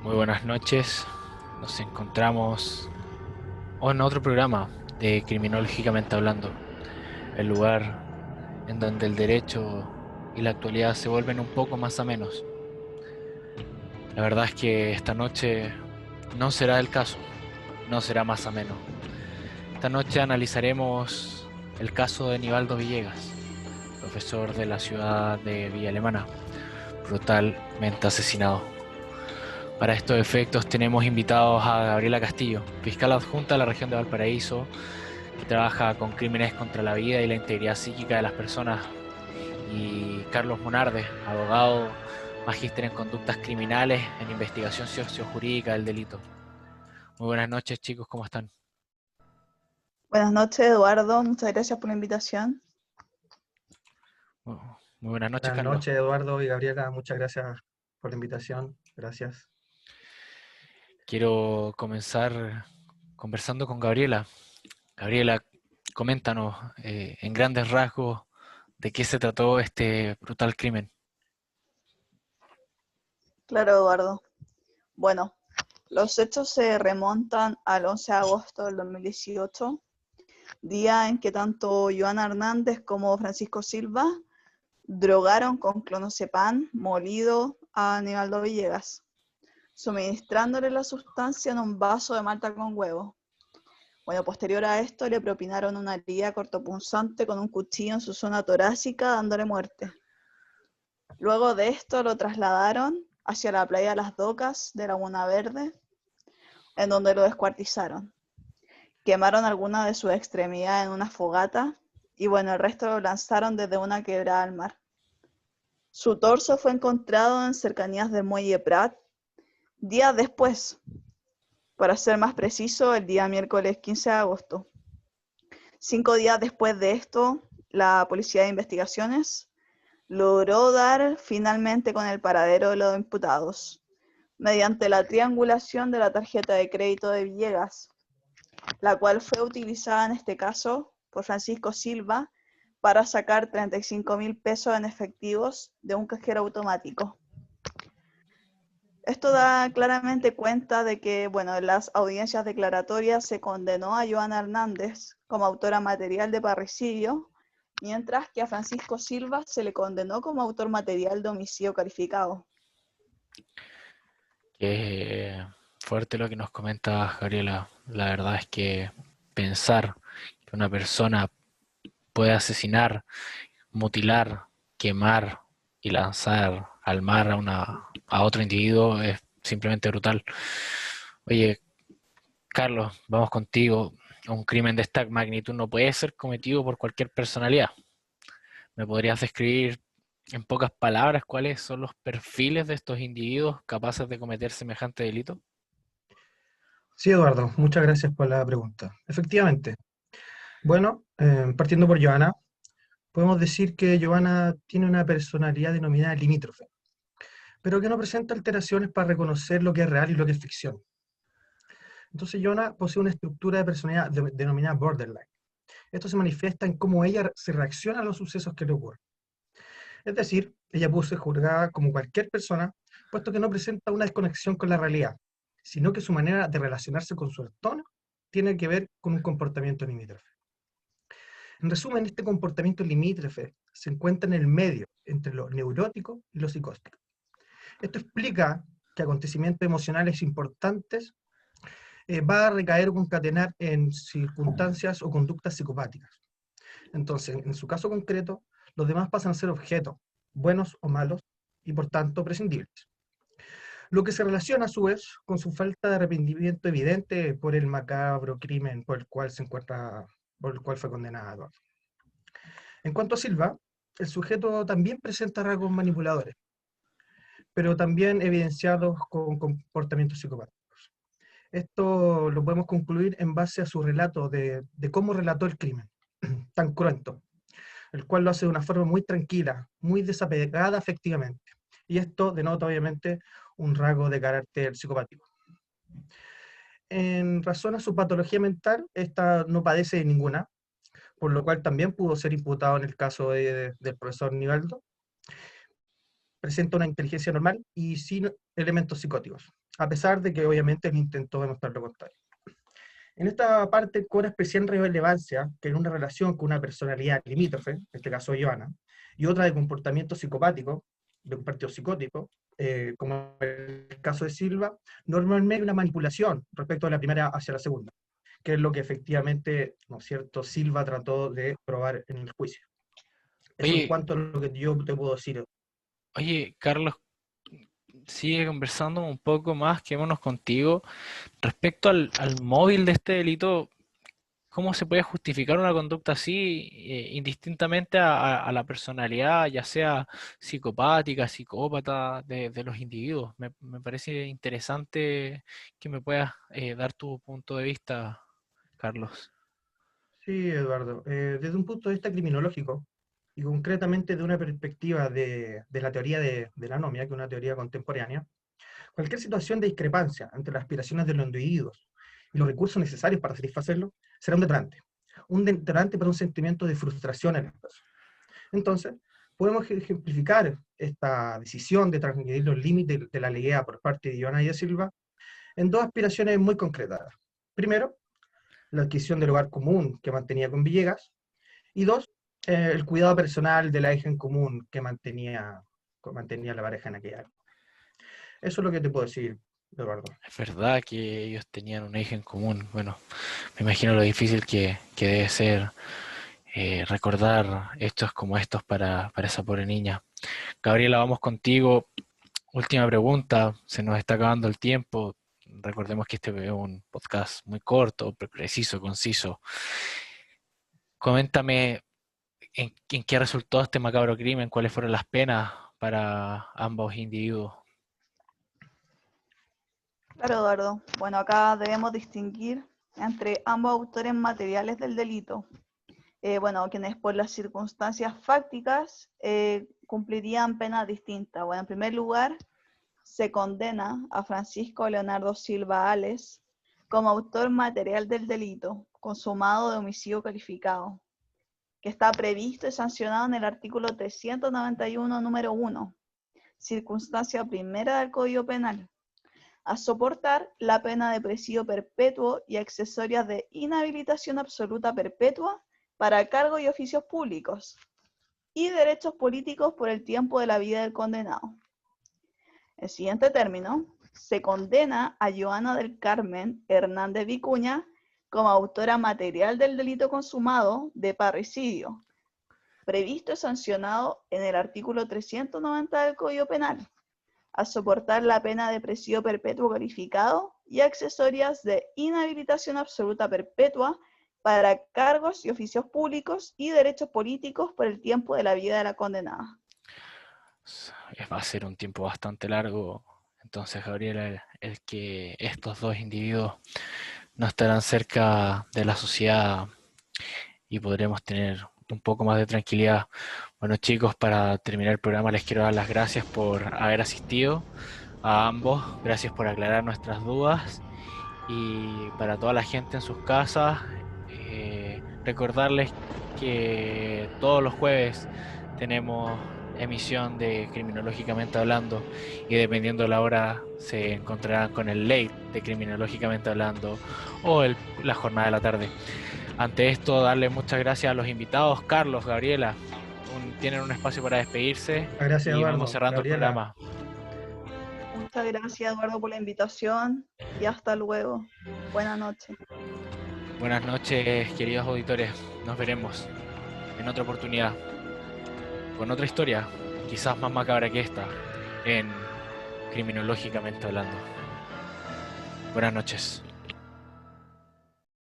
Muy buenas noches. Nos encontramos en otro programa de Criminológicamente Hablando, el lugar en donde el derecho y la actualidad se vuelven un poco más amenos. La verdad es que esta noche no será el caso, no será más ameno. Esta noche analizaremos el caso de Nivaldo Villegas, profesor de la ciudad de Villa Alemana, brutalmente asesinado. Para estos efectos tenemos invitados a Gabriela Castillo, fiscal adjunta de la región de Valparaíso, que trabaja con crímenes contra la vida y la integridad psíquica de las personas, y Carlos Monarde, abogado, magíster en conductas criminales en investigación sociojurídica del delito. Muy buenas noches, chicos, ¿cómo están? Buenas noches, Eduardo. Muchas gracias por la invitación. Muy buenas noches, Buenas Carlos. noches, Eduardo y Gabriela. Muchas gracias por la invitación. Gracias. Quiero comenzar conversando con Gabriela. Gabriela, coméntanos en grandes rasgos de qué se trató este brutal crimen. Claro, Eduardo. Bueno, los hechos se remontan al 11 de agosto del 2018, día en que tanto Joana Hernández como Francisco Silva drogaron con clonazepam molido a Aníbaldo Villegas, suministrándole la sustancia en un vaso de malta con huevo. Bueno, posterior a esto le propinaron una herida cortopunzante con un cuchillo en su zona torácica, dándole muerte. Luego de esto lo trasladaron hacia la playa de Las Docas de Laguna Verde, en donde lo descuartizaron. Quemaron algunas de sus extremidades en una fogata y bueno, el resto lo lanzaron desde una quebrada al mar. Su torso fue encontrado en cercanías del muelle Prat días después, para ser más preciso, el día miércoles 15 de agosto. 5 días después de esto, la Policía de Investigaciones logró dar finalmente con el paradero de los imputados, mediante la triangulación de la tarjeta de crédito de Villegas, la cual fue utilizada en este caso por Francisco Silva para sacar 35.000 pesos en efectivos de un cajero automático. Esto da claramente cuenta de que, bueno, en las audiencias declaratorias se condenó a Joana Hernández como autora material de parricidio, mientras que a Francisco Silva se le condenó como autor material de homicidio calificado. Qué fuerte lo que nos comenta Gabriela. La verdad es que pensar que una persona puede asesinar, mutilar, quemar y lanzar al mar a otro individuo es simplemente brutal. Oye, Carlos, vamos contigo. Un crimen de esta magnitud no puede ser cometido por cualquier personalidad. ¿Me podrías describir en pocas palabras cuáles son los perfiles de estos individuos capaces de cometer semejante delito? Sí, Eduardo, muchas gracias por la pregunta. Efectivamente. Bueno, partiendo por Joana, podemos decir que Joana tiene una personalidad denominada limítrofe, pero que no presenta alteraciones para reconocer lo que es real y lo que es ficción. Entonces, Joana posee una estructura de personalidad denominada borderline. Esto se manifiesta en cómo ella se reacciona a los sucesos que le ocurren. Es decir, ella pudo ser juzgada como cualquier persona, puesto que no presenta una desconexión con la realidad, sino que su manera de relacionarse con su entorno tiene que ver con un comportamiento limítrofe. En resumen, este comportamiento limítrofe se encuentra en el medio entre lo neurótico y lo psicótico. Esto explica que acontecimientos emocionales importantes va a recaer o concatenar en circunstancias o conductas psicopáticas. Entonces, en su caso concreto, los demás pasan a ser objetos, buenos o malos, y por tanto prescindibles. Lo que se relaciona a su vez con su falta de arrepentimiento evidente por el macabro crimen por el cual por el cual fue condenado. En cuanto a Silva, el sujeto también presenta rasgos manipuladores, pero también evidenciados con comportamientos psicopáticos. Esto lo podemos concluir en base a su relato de cómo relató el crimen, tan cruento, el cual lo hace de una forma muy tranquila, muy desapegada afectivamente. Y esto denota obviamente un rasgo de carácter psicopático. En razón a su patología mental, esta no padece de ninguna, por lo cual también pudo ser imputado en el caso del profesor Nivaldo. Presenta una inteligencia normal y sin elementos psicóticos. a pesar de que obviamente él intentó demostrar lo contrario. En esta parte cobra especial relevancia que en una relación con una personalidad limítrofe, en este caso Joana, y otra de comportamiento psicopático, de un partido psicótico, como el caso de Silva, normalmente hay una manipulación respecto de la primera hacia la segunda, que es lo que efectivamente, ¿no es cierto?, Silva trató de probar en el juicio. Eso en Oye, cuanto a lo que yo te puedo decir. oye, Carlos, sigue conversando un poco más, quedémonos contigo. Respecto al móvil de este delito, ¿cómo se puede justificar una conducta así, indistintamente a la personalidad, ya sea psicopática, psicópata, de los individuos? Me parece interesante que me puedas dar tu punto de vista, Carlos. Sí, Eduardo. Desde un punto de vista criminológico, y concretamente de una perspectiva de la teoría de la anomia, que es una teoría contemporánea, cualquier situación de discrepancia entre las aspiraciones de los individuos y los recursos necesarios para satisfacerlo será un detonante. Un detonante para un sentimiento de frustración en el caso. Entonces, podemos ejemplificar esta decisión de transgredir los límites de la legalidad por parte de Joana y de Silva en dos aspiraciones muy concretas. Primero, la adquisición del hogar común que mantenía con Villegas, y dos, el cuidado personal de la hija en común que mantenía la pareja en aquella época. Eso es lo que te puedo decir, Eduardo. Es verdad que ellos tenían una hija en común. Bueno, me imagino lo difícil que debe ser recordar hechos como estos para esa pobre niña. Gabriela, vamos contigo. Última pregunta, se nos está acabando el tiempo. Recordemos que este es un podcast muy corto, preciso, conciso. Coméntame en qué resultó este macabro crimen, cuáles fueron las penas para ambos individuos. Claro, Eduardo. Bueno, acá debemos distinguir entre ambos autores materiales del delito. Bueno, quienes por las circunstancias fácticas cumplirían penas distintas. Bueno, en primer lugar, se condena a Francisco Leonardo Silva Ales como autor material del delito consumado de homicidio calificado, que está previsto y sancionado en el artículo 391, número 1, circunstancia primera del Código Penal, a soportar la pena de presidio perpetuo y accesorias de inhabilitación absoluta perpetua para cargos y oficios públicos y derechos políticos por el tiempo de la vida del condenado. En siguiente término, se condena a Joana del Carmen Hernández Vicuña como autora material del delito consumado de parricidio, previsto y sancionado en el artículo 390 del Código Penal, a soportar la pena de presidio perpetuo calificado y accesorias de inhabilitación absoluta perpetua para cargos y oficios públicos y derechos políticos por el tiempo de la vida de la condenada. Va a ser un tiempo bastante largo, entonces, Gabriela, el que estos dos individuos no estarán cerca de la sociedad y podremos tener un poco más de tranquilidad. Bueno, chicos, para terminar el programa les quiero dar las gracias por haber asistido a ambos, gracias por aclarar nuestras dudas, y para toda la gente en sus casas, recordarles que todos los jueves tenemos emisión de Criminológicamente Hablando, y dependiendo de la hora se encontrarán con el late de Criminológicamente Hablando o la jornada de la tarde. Ante esto, darle muchas gracias a los invitados. Carlos, Gabriela, tienen un espacio para despedirse. Gracias, y Eduardo. vamos cerrando Gabriela. el programa. Muchas gracias, Eduardo, por la invitación y hasta luego. Buenas noches. Buenas noches, queridos auditores. Nos veremos en otra oportunidad con otra historia, quizás más macabra que esta, en Criminológicamente Hablando. Buenas noches.